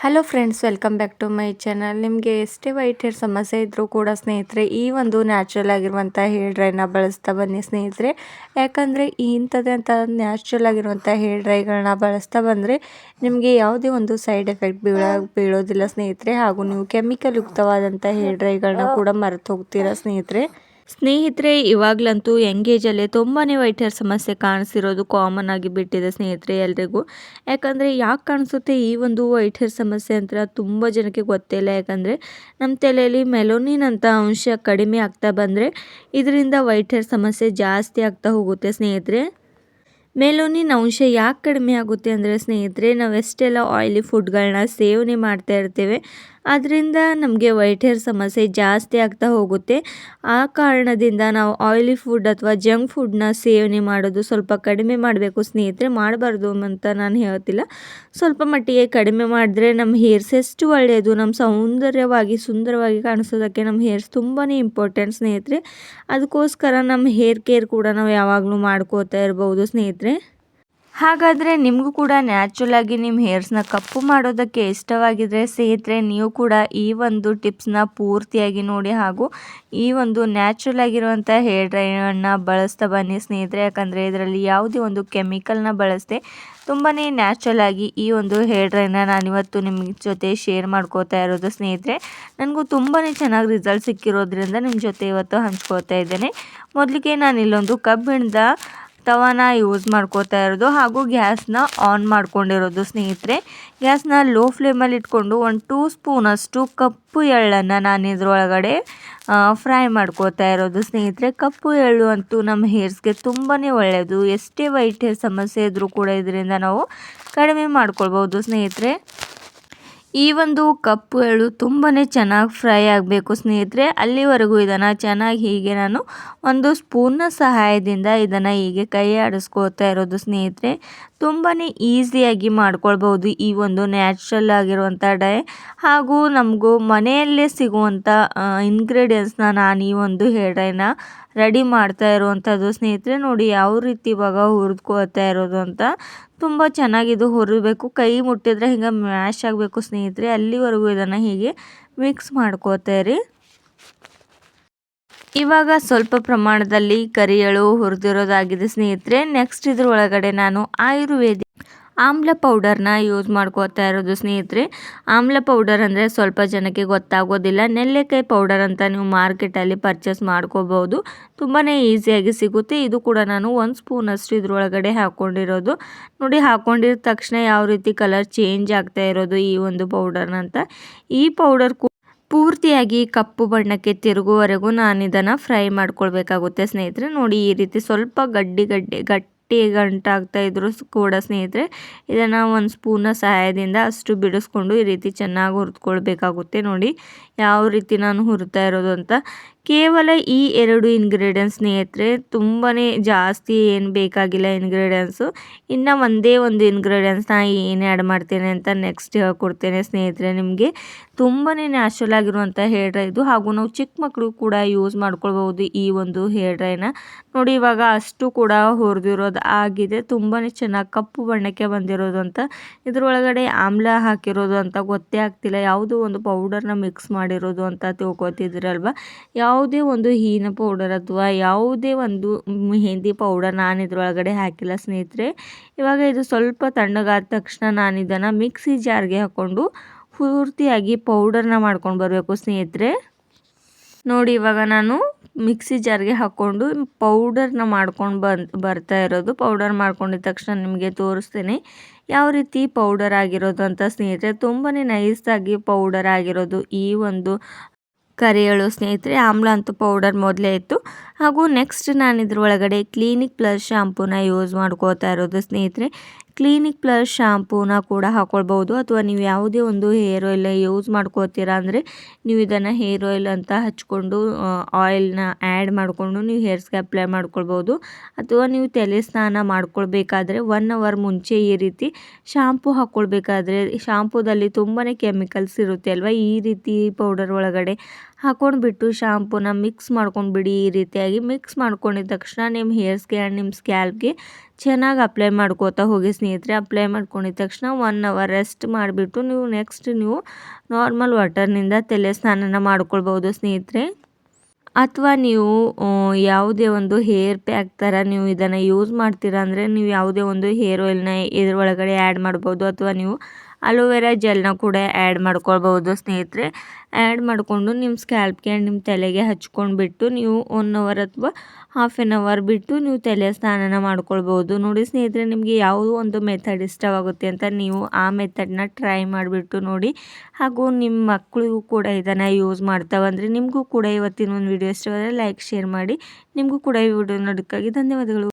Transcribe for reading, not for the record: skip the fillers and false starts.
Hello friends, welcome back to my channel. ನಿಮಗೆ ಎಷ್ಟೇ white hair ಸಮಸ್ಯೆ ಇದ್ದರೂ ಕೂಡ ಸ್ನೇಹಿತರೆ, ಈ ಒಂದು ನ್ಯಾಚುರಲ್ ಆಗಿರುವಂಥ ಹೇರ್ ಡ್ರೈನ ಬಳಸ್ತಾ ಬನ್ನಿ ಸ್ನೇಹಿತರೆ. ಯಾಕಂದರೆ ಇಂಥದ್ದಂಥ ನ್ಯಾಚುರಲ್ ಆಗಿರುವಂಥ ಹೇರ್ ಡ್ರೈಗಳನ್ನ ಬಳಸ್ತಾ ಬಂದರೆ ನಿಮಗೆ ಯಾವುದೇ ಒಂದು ಸೈಡ್ ಎಫೆಕ್ಟ್ ಬೀಳೋದಿಲ್ಲ ಸ್ನೇಹಿತರೆ. ಹಾಗೂ ನೀವು ಕೆಮಿಕಲ್ ಯುಕ್ತವಾದಂಥ ಹೇರ್ ಡ್ರೈಗಳನ್ನ ಕೂಡ ಮರೆತು ಹೋಗ್ತೀರಾ ಸ್ನೇಹಿತರೆ. ಇವಾಗಲಂತೂ ಯಂಗ್ ಏಜಲ್ಲೇ ತುಂಬಾ ವೈಟ್ ಹೇರ್ ಸಮಸ್ಯೆ ಕಾಣಿಸಿರೋದು ಕಾಮನ್ ಆಗಿ ಬಿಟ್ಟಿದೆ ಸ್ನೇಹಿತರೆ ಎಲ್ರಿಗೂ. ಯಾಕಂದರೆ ಯಾಕೆ ಕಾಣಿಸುತ್ತೆ ಈ ಒಂದು ವೈಟ್ ಹೇರ್ ಸಮಸ್ಯೆ ಅಂತ ತುಂಬ ಜನಕ್ಕೆ ಗೊತ್ತಿಲ್ಲ. ಯಾಕಂದರೆ ನಮ್ಮ ತಲೆಯಲ್ಲಿ ಮೆಲೋನಿನ್ ಅಂತ ಅಂಶ ಕಡಿಮೆ ಆಗ್ತಾ ಬಂದರೆ ಇದರಿಂದ ವೈಟ್ ಹೇರ್ ಸಮಸ್ಯೆ ಜಾಸ್ತಿ ಆಗ್ತಾ ಹೋಗುತ್ತೆ ಸ್ನೇಹಿತರೆ. ಮೆಲೋನಿನ್ ಅಂಶ ಯಾಕೆ ಕಡಿಮೆ ಆಗುತ್ತೆ ಅಂದರೆ ಸ್ನೇಹಿತರೆ, ನಾವು ಎಷ್ಟೆಲ್ಲ ಆಯಿಲಿ ಫುಡ್ಗಳನ್ನ ಸೇವನೆ ಮಾಡ್ತಾ ಇರ್ತೇವೆ ಅದರಿಂದ ನಮಗೆ ವೈಟ್ ಹೇರ್ ಸಮಸ್ಯೆ ಜಾಸ್ತಿ ಆಗ್ತಾ ಹೋಗುತ್ತೆ. ಆ ಕಾರಣದಿಂದ ನಾವು ಆಯಿಲಿ ಫುಡ್ ಅಥವಾ ಜಂಕ್ ಫುಡ್ನ ಸೇವನೆ ಮಾಡೋದು ಸ್ವಲ್ಪ ಕಡಿಮೆ ಮಾಡಬೇಕು ಸ್ನೇಹಿತರೆ. ಮಾಡಬಾರ್ದು ಅಂತ ನಾನು ಹೇಳ್ತಿಲ್ಲ, ಸ್ವಲ್ಪ ಮಟ್ಟಿಗೆ ಕಡಿಮೆ ಮಾಡಿದ್ರೆ ನಮ್ಮ ಹೇರ್ಸ್ ಎಷ್ಟು ಒಳ್ಳೆಯದು. ನಮ್ಮ ಸುಂದರವಾಗಿ ಕಾಣಿಸೋದಕ್ಕೆ ನಮ್ಮ ಹೇರ್ಸ್ ತುಂಬಾ ಇಂಪಾರ್ಟೆಂಟ್ ಸ್ನೇಹಿತರೆ. ಅದಕ್ಕೋಸ್ಕರ ನಮ್ಮ ಹೇರ್ ಕೇರ್ ಕೂಡ ನಾವು ಯಾವಾಗಲೂ ಮಾಡ್ಕೋತಾ ಇರ್ಬೋದು ಸ್ನೇಹಿತರೆ. ಹಾಗಾದರೆ ನಿಮಗೂ ಕೂಡ ನ್ಯಾಚುರಲ್ ಆಗಿ ನಿಮ್ಮ ಹೇರ್ಸ್ನ ಕಪ್ಪು ಮಾಡೋದಕ್ಕೆ ಇಷ್ಟವಾಗಿದ್ದರೆ ಸ್ನೇಹಿತರೆ, ನೀವು ಕೂಡ ಈ ಒಂದು ಟಿಪ್ಸ್ನ ಪೂರ್ತಿಯಾಗಿ ನೋಡಿ ಹಾಗೂ ಈ ಒಂದು ನ್ಯಾಚುರಲ್ ಆಗಿರುವಂಥ ಹೇರ್ ಡ್ರೈನ ಬಳಸ್ತಾ ಬನ್ನಿ ಸ್ನೇಹಿತರೆ. ಯಾಕಂದರೆ ಇದರಲ್ಲಿ ಯಾವುದೇ ಒಂದು ಕೆಮಿಕಲ್ನ ಬಳಸದೆ ತುಂಬಾ ನ್ಯಾಚುರಲ್ ಆಗಿ ಈ ಒಂದು ಹೇರ್ ಡ್ರೈನ ನಾನಿವತ್ತು ನಿಮ್ಮ ಜೊತೆ ಶೇರ್ ಮಾಡ್ಕೋತಾ ಇರೋದು ಸ್ನೇಹಿತರೆ. ನನಗೂ ತುಂಬಾ ಚೆನ್ನಾಗಿ ರಿಸಲ್ಟ್ ಸಿಕ್ಕಿರೋದ್ರಿಂದ ನಿಮ್ಮ ಜೊತೆ ಇವತ್ತು ಹಂಚ್ಕೋತಾ ಇದ್ದೇನೆ. ಮೊದಲಿಗೆ ನಾನು ಇಲ್ಲೊಂದು ಕಬ್ಬಿಣದ ತವಾನ ಯೂಸ್ ಮಾಡ್ಕೋತಾ ಇರೋದು ಹಾಗೂ ಗ್ಯಾಸ್ನ ಆನ್ ಮಾಡ್ಕೊಂಡಿರೋದು ಸ್ನೇಹಿತರೆ. ಗ್ಯಾಸ್ನ ಲೋ ಫ್ಲೇಮಲ್ಲಿ ಇಟ್ಕೊಂಡು 1 2 ಸ್ಪೂನಷ್ಟು ಕಪ್ಪು ಎಳ್ಳನ್ನು ನಾನು ಇದರೊಳಗಡೆ ಫ್ರೈ ಮಾಡ್ಕೋತಾ ಇರೋದು ಸ್ನೇಹಿತರೆ. ಕಪ್ಪು ಎಳ್ಳು ಅಂತೂ ನಮ್ಮ ಹೇರ್ಸ್ಗೆ ತುಂಬಾ ಒಳ್ಳೆಯದು. ಎಷ್ಟೇ ವೈಟ್ ಹೇರ್ ಸಮಸ್ಯೆ ಇದ್ದರೂ ಕೂಡ ಇದರಿಂದ ನಾವು ಕಡಿಮೆ ಮಾಡ್ಕೊಳ್ಬೋದು ಸ್ನೇಹಿತರೆ. ಈ ಒಂದು ಕಪ್ಪು ಎಳ್ಳು ತುಂಬಾ ಚೆನ್ನಾಗಿ ಫ್ರೈ ಆಗಬೇಕು ಸ್ನೇಹಿತರೆ. ಅಲ್ಲಿವರೆಗೂ ಇದನ್ನು ಚೆನ್ನಾಗಿ ಹೀಗೆ ನಾನು ಒಂದು ಸ್ಪೂನ್ನ ಸಹಾಯದಿಂದ ಇದನ್ನು ಹೀಗೆ ಕೈ ಆಡಿಸ್ಕೋತಾ ಇರೋದು ಸ್ನೇಹಿತರೆ. ತುಂಬಾ ಈಸಿಯಾಗಿ ಮಾಡ್ಕೊಳ್ಬೋದು ಈ ಒಂದು ನ್ಯಾಚುರಲ್ ಆಗಿರುವಂಥ ಡೈ. ಹಾಗೂ ನಮಗೂ ಮನೆಯಲ್ಲೇ ಸಿಗುವಂಥ ಇಂಗ್ರೀಡಿಯೆಂಟ್ಸ್ನ ನಾನು ಈ ಒಂದು ಹೇರ್ ಡೈನ ರೆಡಿ ಮಾಡ್ತಾ ಇರುವಂಥದ್ದು ಸ್ನೇಹಿತರೆ. ನೋಡಿ ಯಾವ ರೀತಿ ಇವಾಗ ಹುರಿದ್ಕೋತಾ ಇರೋದು ಅಂತ. ತುಂಬ ಚೆನ್ನಾಗಿದು ಹುರಿಬೇಕು, ಕೈ ಮುಟ್ಟಿದ್ರೆ ಹಿಂಗೆ ಮ್ಯಾಶ್ ಆಗಬೇಕು ಸ್ನೇಹಿತರೆ. ಅಲ್ಲಿವರೆಗೂ ಇದನ್ನು ಹೀಗೆ ಮಿಕ್ಸ್ ಮಾಡ್ಕೋತಾ ಇರಿ. ಇವಾಗ ಸ್ವಲ್ಪ ಪ್ರಮಾಣದಲ್ಲಿ ಕರಿ ಎಳ್ಳು ಹುರಿದಿರೋದಾಗಿದೆ ಸ್ನೇಹಿತರೆ. ನೆಕ್ಸ್ಟ್ ಇದ್ರ ಒಳಗಡೆ ನಾನು ಆಯುರ್ವೇದಿಕ್ ಆಮ್ಲ ಪೌಡರ್ನ ಯೂಸ್ ಮಾಡ್ಕೋತಾ ಇರೋದು ಸ್ನೇಹಿತರೆ. ಆಮ್ಲ ಪೌಡರ್ ಅಂದರೆ ಸ್ವಲ್ಪ ಜನಕ್ಕೆ ಗೊತ್ತಾಗೋದಿಲ್ಲ. ನೆಲ್ಲಿಕಾಯಿ ಪೌಡರ್ ಅಂತ ನೀವು ಮಾರ್ಕೆಟಲ್ಲಿ ಪರ್ಚೇಸ್ ಮಾಡ್ಕೋಬೋದು, ತುಂಬಾ ಈಸಿಯಾಗಿ ಸಿಗುತ್ತೆ. ಇದು ಕೂಡ ನಾನು 1 ಸ್ಪೂನಷ್ಟು ಇದ್ರೊಳಗಡೆ ಹಾಕ್ಕೊಂಡಿರೋದು. ನೋಡಿ, ಹಾಕ್ಕೊಂಡಿರೋ ತಕ್ಷಣ ಯಾವ ರೀತಿ ಕಲರ್ ಚೇಂಜ್ ಆಗ್ತಾ ಇರೋದು ಈ ಒಂದು ಪೌಡರ್ನಂತ. ಈ ಪೌಡರ್ ಪೂರ್ತಿಯಾಗಿ ಕಪ್ಪು ಬಣ್ಣಕ್ಕೆ ತಿರುಗುವವರೆಗೂ ನಾನು ಇದನ್ನು ಫ್ರೈ ಮಾಡ್ಕೊಳ್ಬೇಕಾಗುತ್ತೆ ಸ್ನೇಹಿತರೆ. ನೋಡಿ, ಈ ರೀತಿ ಸ್ವಲ್ಪ ಗಟ್ಟಿ ಗಂಟಾಗ್ತಾ ಇದ್ರು ಕೂಡ ಸ್ನೇಹಿತರೆ ಇದನ್ನು 1 ಸ್ಪೂನ್ನ ಸಹಾಯದಿಂದ ಅಷ್ಟು ಬಿಡಿಸ್ಕೊಂಡು ಈ ರೀತಿ ಚೆನ್ನಾಗಿ ಹುರಿದ್ಕೊಳ್ಬೇಕಾಗುತ್ತೆ. ನೋಡಿ ಯಾವ ರೀತಿ ನಾನು ಹುರಿತಾ ಇರೋದು ಅಂತ. ಕೇವಲ ಈ 2 ಇಂಗ್ರೀಡಿಯೆಂಟ್ಸ್ ಸ್ನೇಹಿತರೆ, ತುಂಬಾ ಜಾಸ್ತಿ ಏನು ಬೇಕಾಗಿಲ್ಲ ಇಂಗ್ರೀಡಿಯೆಂಟ್ಸು. ಇನ್ನು ಒಂದೇ ಒಂದು ಇಂಗ್ರೀಡಿಯೆಂಟ್ಸ್ನ ಏನು ಆ್ಯಡ್ ಮಾಡ್ತೇನೆ ಅಂತ ನೆಕ್ಸ್ಟ್ ಹೇಳ್ಕೊಡ್ತೇನೆ ಸ್ನೇಹಿತರೆ. ನಿಮಗೆ ತುಂಬಾ ನ್ಯಾಚುರಲ್ ಆಗಿರುವಂಥ ಹೇರ್ ಡ್ರೈ ಇದು. ಹಾಗೂ ನಾವು ಚಿಕ್ಕ ಮಕ್ಕಳು ಕೂಡ ಯೂಸ್ ಮಾಡ್ಕೊಳ್ಬೋದು ಈ ಒಂದು ಹೇರ್ ಡ್ರೈನ. ನೋಡಿ, ಇವಾಗ ಅಷ್ಟು ಕೂಡ ಹುರಿದಿರೋದು ಆಗಿದೆ. ತುಂಬಾ ಚೆನ್ನಾಗಿ ಕಪ್ಪು ಬಣ್ಣಕ್ಕೆ ಬಂದಿರೋದು ಅಂತ. ಇದರೊಳಗಡೆ ಆಮ್ಲ ಹಾಕಿರೋದು ಅಂತ ಗೊತ್ತೇ ಆಗ್ತಿಲ್ಲ. ಯಾವುದೋ ಒಂದು ಪೌಡರ್ನ ಮಿಕ್ಸ್ ಮಾಡಿರೋದು ಅಂತ ತಿಳ್ಕೊತಿದ್ರಲ್ವ. ಯಾವುದೇ ಒಂದು ಹೀನ ಪೌಡರ್ ಅಥವಾ ಯಾವುದೇ ಒಂದು ಮೆಹಂದಿ ಪೌಡರ್ ನಾನು ಇದರೊಳಗಡೆ ಹಾಕಿಲ್ಲ ಸ್ನೇಹಿತರೆ. ಇವಾಗ ಇದು ಸ್ವಲ್ಪ ತಣ್ಣಗಾದ ತಕ್ಷಣ ನಾನು ಇದನ್ನು ಮಿಕ್ಸಿ ಜಾರ್ಗೆ ಹಾಕ್ಕೊಂಡು ಪೂರ್ತಿಯಾಗಿ ಪೌಡರ್ನ ಮಾಡ್ಕೊಂಡು ಬರಬೇಕು ಸ್ನೇಹಿತರೆ. ನೋಡಿ, ಇವಾಗ ನಾನು ಮಿಕ್ಸಿ ಜಾರ್ಗೆ ಹಾಕ್ಕೊಂಡು ಪೌಡರ್ನ ಮಾಡ್ಕೊಂಡು ಬರ್ತಾ ಇರೋದು. ಪೌಡರ್ ಮಾಡ್ಕೊಂಡಿದ ತಕ್ಷಣ ನಿಮಗೆ ತೋರಿಸ್ತೇನೆ ಯಾವ ರೀತಿ ಪೌಡರ್ ಆಗಿರೋದು ಅಂತ ಸ್ನೇಹಿತರೆ. ತುಂಬಾ ನೈಸಾಗಿ ಪೌಡರ್ ಆಗಿರೋದು ಈ ಒಂದು ಕರಿ ಎಳ್ಳು ಸ್ನೇಹಿತರೆ. ಆಮ್ಲ ಅಂತೂ ಪೌಡರ್ ಮೊದಲೇ ಇತ್ತು. ಹಾಗೂ ನೆಕ್ಸ್ಟ್ ನಾನು ಇದ್ರೊಳಗಡೆ ಕ್ಲಿನಿಕ್ ಪ್ಲಸ್ ಶಾಂಪೂನ ಯೂಸ್ ಮಾಡ್ಕೋತಾ ಇರೋದು ಸ್ನೇಹಿತರೆ. ಕ್ಲಿನಿಕ್ ಪ್ಲಸ್ ಶಾಂಪೂನ ಕೂಡ ಹಾಕ್ಕೊಳ್ಬೋದು, ಅಥವಾ ನೀವು ಯಾವುದೇ ಒಂದು ಹೇರ್ ಆಯಿಲ್ ಯೂಸ್ ಮಾಡ್ಕೋತೀರಾ ಅಂದರೆ ನೀವು ಇದನ್ನು ಹೇರ್ ಆಯಿಲ್ ಅಂತ ಹಚ್ಕೊಂಡು ಆಯಿಲ್ನ ಆ್ಯಡ್ ಮಾಡಿಕೊಂಡು ನೀವು ಹೇರ್ಸ್ಗೆ ಅಪ್ಲೈ ಮಾಡ್ಕೊಳ್ಬೋದು. ಅಥವಾ ನೀವು ತಲೆ ಸ್ನಾನ ಮಾಡ್ಕೊಳ್ಬೇಕಾದ್ರೆ 1 ಅವರ್ ಮುಂಚೆ ಈ ರೀತಿ ಶಾಂಪೂ ಹಾಕ್ಕೊಳ್ಬೇಕಾದ್ರೆ, ಶಾಂಪೂದಲ್ಲಿ ತುಂಬಾ ಕೆಮಿಕಲ್ಸ್ ಇರುತ್ತೆ ಅಲ್ವಾ, ಈ ರೀತಿ ಪೌಡರ್ ಒಳಗಡೆ ಹಾಕೊಂಡ್ಬಿಟ್ಟು ಶಾಂಪೂನ ಮಿಕ್ಸ್ ಮಾಡ್ಕೊಂಡ್ಬಿಡಿ. ಈ ರೀತಿಯಾಗಿ ಮಿಕ್ಸ್ ಮಾಡ್ಕೊಂಡಿದ ತಕ್ಷಣ ನಿಮ್ಮ ಹೇರ್ಸ್ಗೆ ಆ್ಯಂಡ್ ನಿಮ್ಮ ಸ್ಕ್ಯಾಲ್ಪ್ಗೆ ಚೆನ್ನಾಗಿ ಅಪ್ಲೈ ಮಾಡ್ಕೋತಾ ಹೋಗಿ ಸ್ನೇಹಿತರೆ. ಅಪ್ಲೈ ಮಾಡ್ಕೊಂಡಿದ ತಕ್ಷಣ 1 ಅವರ್ ರೆಸ್ಟ್ ಮಾಡಿಬಿಟ್ಟು ನೀವು ನಾರ್ಮಲ್ ವಾಟರ್ನಿಂದ ತಲೆ ಸ್ನಾನನ ಮಾಡ್ಕೊಳ್ಬೋದು ಸ್ನೇಹಿತರೆ. ಅಥವಾ ನೀವು ಯಾವುದೇ ಒಂದು ಹೇರ್ ಪ್ಯಾಕ್ ಥರ ನೀವು ಇದನ್ನು ಯೂಸ್ ಮಾಡ್ತೀರಾ ಅಂದರೆ ನೀವು ಯಾವುದೇ ಒಂದು ಹೇರ್ ಆಯಿಲ್ನ ಇದ್ರ ಒಳಗಡೆ ಆ್ಯಡ್ ಮಾಡ್ಬೋದು. ಅಥವಾ ನೀವು ಅಲೋವೆರಾ ಜೆಲ್ನ ಕೂಡ ಆ್ಯಡ್ ಮಾಡ್ಕೊಳ್ಬೋದು ಸ್ನೇಹಿತರೆ. ಆ್ಯಡ್ ಮಾಡಿಕೊಂಡು ನಿಮ್ಮ ಸ್ಕ್ಯಾಲ್ಪ್ಗೆ ಆ್ಯಂಡ್ ನಿಮ್ಮ ತಲೆಗೆ ಹಚ್ಕೊಂಡ್ಬಿಟ್ಟು ನೀವು 1 ಅವರ್ ಅಥವಾ ಹಾಫ್ ಆನ್ ಅವರ್ ಬಿಟ್ಟು ನೀವು ತಲೆ ಸ್ನಾನನ ಮಾಡ್ಕೊಳ್ಬೋದು. ನೋಡಿ ಸ್ನೇಹಿತರೆ, ನಿಮಗೆ ಯಾವುದೋ ಒಂದು ಮೆಥಡ್ ಇಷ್ಟವಾಗುತ್ತೆ ಅಂತ ನೀವು ಆ ಮೆಥಡ್ನ ಟ್ರೈ ಮಾಡಿಬಿಟ್ಟು ನೋಡಿ. ಹಾಗೂ ನಿಮ್ಮ ಮಕ್ಕಳಿಗೂ ಕೂಡ ಇದನ್ನು ಯೂಸ್ ಮಾಡ್ತಾವಂದರೆ ನಿಮಗೂ ಕೂಡ ಇವತ್ತಿನ ಒಂದು ವಿಡಿಯೋ ಇಷ್ಟವಾದರೆ ಲೈಕ್ ಶೇರ್ ಮಾಡಿ. ನಿಮಗೂ ಕೂಡ ಈ ವಿಡಿಯೋ ನೋಡೋದಕ್ಕಾಗಿ ಧನ್ಯವಾದಗಳು.